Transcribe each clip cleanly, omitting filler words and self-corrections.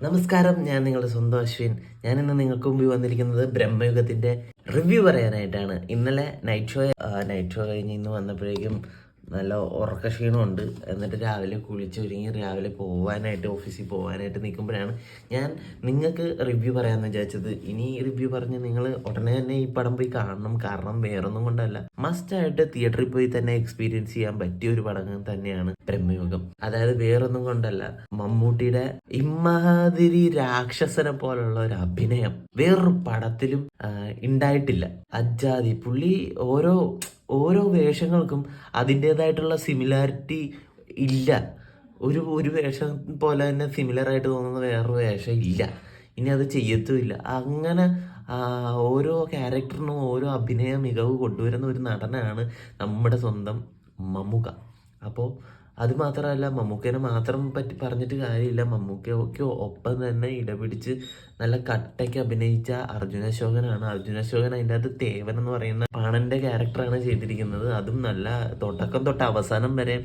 നമസ്കാരം, ഞാൻ നിങ്ങളുടെ സ്വന്തം അശ്വിൻ. ഞാനിന്ന് നിങ്ങൾക്ക് മുമ്പിൽ വന്നിരിക്കുന്നത് ബ്രഹ്മയുഗത്തിൻ്റെ റിവ്യൂ പറയാനായിട്ടാണ്. ഇന്നലെ നൈറ്റ് ഷോ കഴിഞ്ഞ് ഇന്ന് വന്നപ്പോഴേക്കും നല്ല ഉറക്ക ക്ഷീണമുണ്ട്. എന്നിട്ട് രാവിലെ കുളിച്ചൊരുങ്ങി രാവിലെ ഓഫീസിൽ പോകാനായിട്ട് നിൽക്കുമ്പോഴാണ് ഞാൻ നിങ്ങൾക്ക് റിവ്യൂ പറയാമെന്ന് വിചാരിച്ചത്. ഇനി റിവ്യൂ പറഞ്ഞ് നിങ്ങൾ ഉടനെ തന്നെ ഈ പടം പോയി കാണണം. കാരണം വേറൊന്നും കൊണ്ടല്ല, മസ്റ്റായിട്ട് തിയേറ്ററിൽ പോയി തന്നെ എക്സ്പീരിയൻസ് ചെയ്യാൻ പറ്റിയ ഒരു പടം തന്നെയാണ് ബ്രഹ്മയുഗം. അതായത് വേറൊന്നും കൊണ്ടല്ല, മമ്മൂട്ടിയുടെ ഇമ്മാതിരി രാക്ഷസനെ പോലുള്ള ഒരു അഭിനയം വേറൊരു പടത്തിലും ഉണ്ടായിട്ടില്ല. അജാതി പുള്ളി ഓരോ വേഷങ്ങൾക്കും അതിൻ്റെതായിട്ടുള്ള സിമിലാരിറ്റി ഇല്ല. ഒരു വേഷം പോലെ തന്നെ സിമിലർ ആയിട്ട് തോന്നുന്ന വേറൊരു വേഷം ഇല്ല. ഇനി അത് ചെയ്യത്തുമില്ല. അങ്ങനെ ഓരോ ക്യാരക്ടറിനും ഓരോ അഭിനയ മികവ് കൊണ്ടുവരുന്ന ഒരു നടനാണ് നമ്മുടെ സ്വന്തം മമ്മൂക്ക. അപ്പോൾ അത് മാത്രമല്ല, മമ്മൂക്കേനെ മാത്രം പറ്റി പറഞ്ഞിട്ട് കാര്യമില്ല. മമ്മൂക്കയ്ക്ക് ഒപ്പം തന്നെ ഇടപിടിച്ച് നല്ല കട്ടയ്ക്ക് അഭിനയിച്ച അർജുന അശോകനാണ്. അർജുന അശോകൻ അതിൻ്റെ അകത്ത് തേവൻ എന്ന് പറയുന്ന പാണന്റെ ക്യാരക്ടറാണ് ചെയ്തിരിക്കുന്നത്. അതും നല്ല തുടക്കം തൊട്ട് അവസാനം വരെ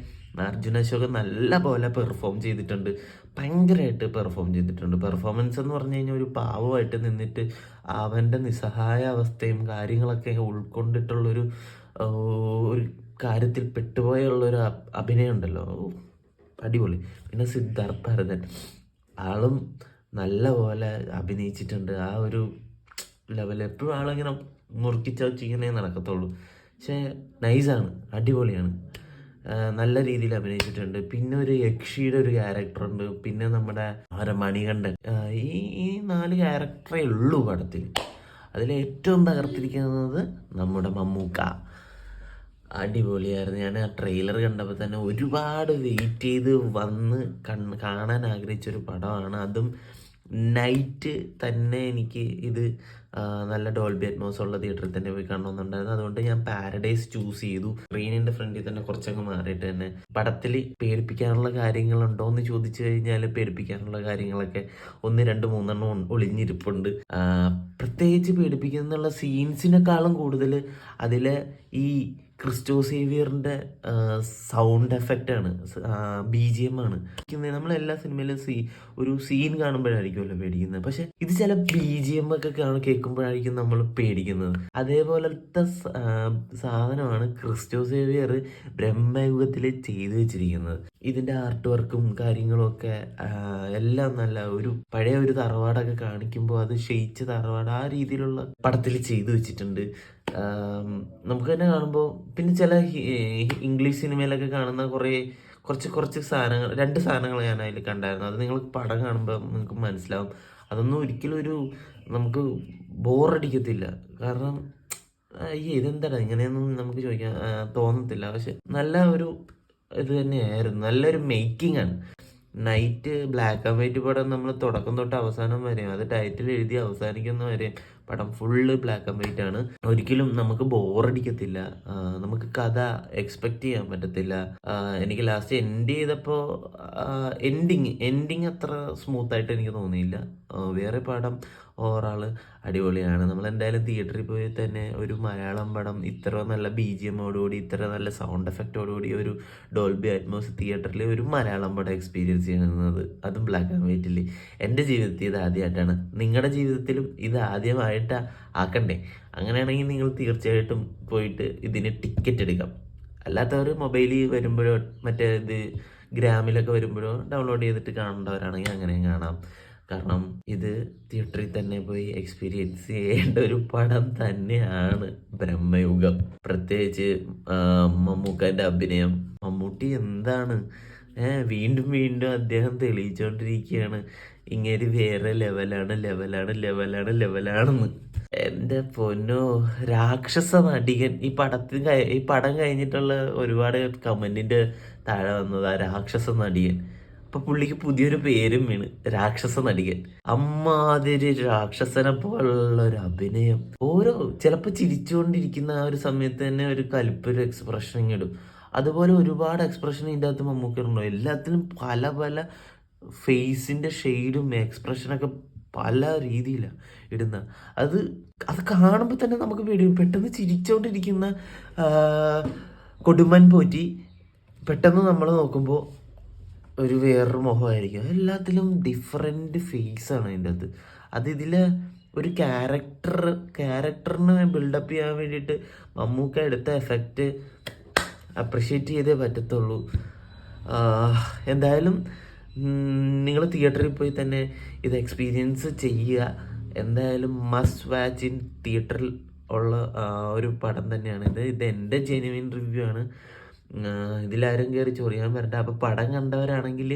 അർജുന അശോകൻ നല്ല പോലെ പെർഫോം ചെയ്തിട്ടുണ്ട്. ഭയങ്കരമായിട്ട് പെർഫോം ചെയ്തിട്ടുണ്ട്. പെർഫോമൻസ് എന്ന് പറഞ്ഞു കഴിഞ്ഞാൽ ഒരു പാവമായിട്ട് നിന്നിട്ട് അവൻ്റെ നിസ്സഹായ അവസ്ഥയും കാര്യങ്ങളൊക്കെ ഉൾക്കൊണ്ടിട്ടുള്ളൊരു ഒരു കാര്യത്തിൽ പെട്ടുപോയുള്ളൊരു അഭിനയം ഉണ്ടല്ലോ, അടിപൊളി. പിന്നെ സിദ്ധാർത്ഥ് ഭരതൻ, ആളും നല്ല പോലെ അഭിനയിച്ചിട്ടുണ്ട്. ആ ഒരു ലെവൽ എപ്പോഴും ആളിങ്ങനെ മുറുക്കിച്ചിങ്ങനെ നടക്കത്തുള്ളൂ. പക്ഷേ നൈസാണ്, അടിപൊളിയാണ്, നല്ല രീതിയിൽ അഭിനയിച്ചിട്ടുണ്ട്. പിന്നെ ഒരു യക്ഷിയുടെ ഒരു ക്യാരക്ടറുണ്ട്. പിന്നെ നമ്മുടെ മണികണ്ഠൻ. ഈ 4 ക്യാരക്ടറേ ഉള്ളൂ പടത്തിൽ. അതിലേറ്റവും തകർത്തിരിക്കുന്നത് നമ്മുടെ മമ്മൂക്ക. അടിപൊളിയായിരുന്നു. ഞാൻ ആ ട്രെയിലർ കണ്ടപ്പോൾ തന്നെ ഒരുപാട് വെയിറ്റ് ചെയ്ത് വന്ന് കാണാൻ ആഗ്രഹിച്ചൊരു പടമാണ്. അതും നൈറ്റ് തന്നെ എനിക്ക് ഇത് നല്ല ഡോൾബി അറ്റ്മോസ് ഉള്ള തിയേറ്ററിൽ തന്നെ പോയി കാണണമെന്നുണ്ടായിരുന്നു. അതുകൊണ്ട് ഞാൻ പാരഡൈസ് ചൂസ് ചെയ്തു. സ്ക്രീനിൻ്റെ ഫ്രണ്ടിൽ തന്നെ കുറച്ചങ്ങ് മാറിയിട്ട് തന്നെ. പടത്തിൽ പേടിപ്പിക്കാനുള്ള കാര്യങ്ങളുണ്ടോ എന്ന് ചോദിച്ചു കഴിഞ്ഞാൽ പേടിപ്പിക്കാനുള്ള കാര്യങ്ങളൊക്കെ 1, 2, 3 ഒളിഞ്ഞിരിപ്പുണ്ട്. പ്രത്യേകിച്ച് പേടിപ്പിക്കുന്നുള്ള സീൻസിനെക്കാളും കൂടുതൽ അതിലെ ഈ ക്രിസ്റ്റോ സേവിയറിൻ്റെ സൗണ്ട് എഫക്റ്റാണ്, BGM ആണ്. നമ്മളെല്ലാ സിനിമയിലും ഒരു സീൻ കാണുമ്പോഴായിരിക്കുമല്ലോ പേടിക്കുന്നത്. പക്ഷെ ഇത് ചില BGM ഒക്കെ കേൾക്കുമ്പോഴായിരിക്കും നമ്മൾ പേടിക്കുന്നത്. അതേപോലത്തെ സാധനമാണ് ക്രിസ്റ്റോ സേവിയർ ബ്രഹ്മയുഗത്തിൽ ചെയ്തു വെച്ചിരിക്കുന്നത്. ഇതിൻ്റെ ആർട്ട് വർക്കും കാര്യങ്ങളും ഒക്കെ എല്ലാം നല്ല ഒരു പഴയ ഒരു തറവാടൊക്കെ കാണിക്കുമ്പോൾ അത് ക്ഷയിച്ച തറവാട് ആ രീതിയിലുള്ള പടത്തിൽ ചെയ്തു വെച്ചിട്ടുണ്ട്. നമുക്ക് തന്നെ കാണുമ്പോൾ പിന്നെ ചില ഇംഗ്ലീഷ് സിനിമയിലൊക്കെ കാണുന്ന കുറച്ച് സാധനങ്ങൾ, 2 സാധനങ്ങൾ ഞാൻ അതിൽ കണ്ടായിരുന്നു. അത് നിങ്ങൾ പടം കാണുമ്പോൾ നിങ്ങൾക്ക് മനസ്സിലാവും. അതൊന്നും ഒരിക്കലും നമുക്ക് ബോറടിക്കത്തില്ല. കാരണം ഇതെന്താണ് ഇങ്ങനെയൊന്നും നമുക്ക് ചോദിക്കാൻ തോന്നത്തില്ല. പക്ഷെ നല്ല ഒരു ഇത് തന്നെയായിരുന്നു, നല്ലൊരു മേക്കിംഗ് ആണ്. നൈറ്റ് ബ്ലാക്ക് ആൻഡ് വൈറ്റ് പടം നമ്മൾ തുടക്കം തൊട്ട് അവസാനം വരെയും അത് ടൈറ്റിൽ എഴുതി അവസാനിക്കുന്ന വരെയും പടം ഫുള്ള് ബ്ലാക്ക് ആൻഡ് വൈറ്റ് ആണ്. ഒരിക്കലും നമുക്ക് ബോറടിക്കത്തില്ല. നമുക്ക് കഥ എക്സ്പെക്ട് ചെയ്യാൻ പറ്റത്തില്ല. എനിക്ക് ലാസ്റ്റ് എൻഡ് ചെയ്തപ്പോൾ എൻഡിങ് അത്ര സ്മൂത്തായിട്ട് എനിക്ക് തോന്നിയില്ല. വേറെ പടം ഓവറാൾ അടിപൊളിയാണ്. നമ്മൾ എന്തായാലും തിയേറ്ററിൽ പോയി തന്നെ ഒരു മലയാളം പടം ഇത്ര നല്ല BGMോടുകൂടി ഇത്ര നല്ല സൗണ്ട് എഫക്റ്റോടുകൂടി ഒരു ഡോൾബി അറ്റ്മോസ് തിയേറ്ററിൽ ഒരു മലയാളം പടം എക്സ്പീരിയൻസ് ചെയ്യുന്നത്, അതും ബ്ലാക്ക് ആൻഡ് വൈറ്റിൽ, എൻ്റെ ജീവിതത്തിൽ ഇത് ആദ്യമായിട്ടാണ്. നിങ്ങളുടെ ജീവിതത്തിലും ഇത് ആദ്യമായിട്ട് ആക്കണ്ടേ? അങ്ങനെയാണെങ്കിൽ നിങ്ങൾ തീർച്ചയായിട്ടും പോയിട്ട് ഇതിന് ടിക്കറ്റ് എടുക്കാം. അല്ലാത്തവർ മൊബൈലിൽ വരുമ്പോഴോ ഇത് ഗ്രാമിലൊക്കെ വരുമ്പോഴോ ഡൗൺലോഡ് ചെയ്തിട്ട് കാണേണ്ടവരാണെങ്കിൽ അങ്ങനെയും കാണാം. കാരണം ഇത് തിയേറ്ററിൽ തന്നെ പോയി എക്സ്പീരിയൻസ് ചെയ്യേണ്ട ഒരു പടം തന്നെയാണ് ബ്രഹ്മയുഗം. പ്രത്യേകിച്ച് മമ്മൂക്കൻ്റെ അഭിനയം. മമ്മൂട്ടി എന്താണ് വീണ്ടും വീണ്ടും അദ്ദേഹം തെളിയിച്ചുകൊണ്ടിരിക്കുകയാണ് ഇങ്ങനെ വേറെ ലെവലാണെന്ന്. എൻ്റെ പൊന്നോ, രാക്ഷസ നടികൻ. ഈ പടം കഴിഞ്ഞിട്ടുള്ള ഒരുപാട് കമൻറ്റിൻ്റെ താഴെ വന്നത് ആ രാക്ഷസ നടികൻ. അപ്പൊ പുള്ളിക്ക് പുതിയൊരു പേരും വീണ്, രാക്ഷസ നടികൻ. അമ്മാതിരി രാക്ഷസനെ പോലുള്ള ഒരു അഭിനയം. ചിലപ്പോൾ ചിരിച്ചുകൊണ്ടിരിക്കുന്ന ആ ഒരു സമയത്ത് തന്നെ ഒരു കലിപ്പൊരു എക്സ്പ്രഷൻ ഇടും. അതുപോലെ ഒരുപാട് എക്സ്പ്രഷൻ ഇതിൻ്റെ അകത്ത് മമ്മൂക്കുണ്ടോ. എല്ലാത്തിലും പല ഫേസിൻ്റെ ഷെയ്ഡും എക്സ്പ്രഷനൊക്കെ പല രീതിയിലാണ് ഇടുന്ന. അത് കാണുമ്പോൾ തന്നെ നമുക്ക് പെട്ടെന്ന് ചിരിച്ചുകൊണ്ടിരിക്കുന്ന കൊടുമൻ പോറ്റി പെട്ടെന്ന് നമ്മൾ നോക്കുമ്പോൾ ഒരു വേറൊരു മുഖമായിരിക്കും. എല്ലാത്തിലും ഡിഫറെൻറ്റ് ഫേസാണ് അതിൻ്റെ അത്. ഇതിൽ ഒരു ക്യാരക്ടറിനെ ബിൽഡപ്പ് ചെയ്യാൻ വേണ്ടിയിട്ട് മമ്മൂക്ക എടുത്ത എഫക്റ്റ് അപ്രിഷ്യേറ്റ് ചെയ്തേ പറ്റത്തുള്ളൂ. എന്തായാലും നിങ്ങൾ തിയേറ്ററിൽ പോയി തന്നെ ഇത് എക്സ്പീരിയൻസ് ചെയ്യുക. എന്തായാലും മസ്റ്റ് വാച്ച് ഇൻ തിയേറ്ററിൽ ഉള്ള ഒരു പടം തന്നെയാണ് ഇത് എൻ്റെ ജെന്യുവിൻ റിവ്യൂ ആണ്. ഇതിലാരും കയറി ചൊറിയാൻ വരണ്ട. അപ്പോൾ പടം കണ്ടവരാണെങ്കിൽ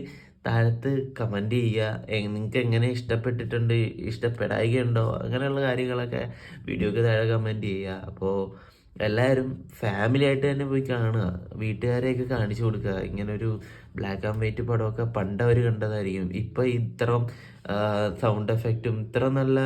താഴത്ത് കമൻറ്റ് ചെയ്യുക, നിങ്ങൾക്ക് എങ്ങനെ ഇഷ്ടപ്പെട്ടിട്ടുണ്ട്, ഇഷ്ടപ്പെടായികയുണ്ടോ, അങ്ങനെയുള്ള കാര്യങ്ങളൊക്കെ വീഡിയോക്ക് താഴെ കമൻറ്റ് ചെയ്യുക. അപ്പോൾ എല്ലാവരും ഫാമിലി ആയിട്ട് തന്നെ പോയി കാണുക, വീട്ടുകാരെയൊക്കെ കാണിച്ചു കൊടുക്കുക. ഇങ്ങനൊരു ബ്ലാക്ക് ആൻഡ് വൈറ്റ് പടമൊക്കെ പണ്ട് അവർ കണ്ടതായിരിക്കും. ഇപ്പം ഇത്രയും സൗണ്ട് എഫക്റ്റും ഇത്ര നല്ല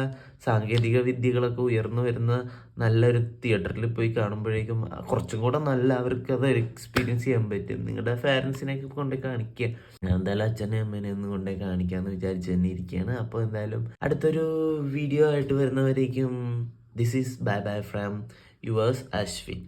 സാങ്കേതിക വിദ്യകളൊക്കെ ഉയർന്നു വരുന്ന നല്ലൊരു തിയേറ്ററിൽ പോയി കാണുമ്പോഴേക്കും കുറച്ചും കൂടെ നല്ല അവർക്കത് എക്സ്പീരിയൻസ് ചെയ്യാൻ പറ്റും. നിങ്ങളുടെ പാരൻസിനെയൊക്കെ കൊണ്ടുപോയി കാണിക്കുക. ഞാൻ എന്തായാലും അച്ഛനെയും അമ്മേനെ ഒന്നും കൊണ്ടുപോയി കാണിക്കാമെന്ന് വിചാരിച്ച് തന്നെ ഇരിക്കുകയാണ്. അപ്പോൾ എന്തായാലും അടുത്തൊരു വീഡിയോ ആയിട്ട് വരുന്നവരേക്കും this is bye bye from yours Ashwin.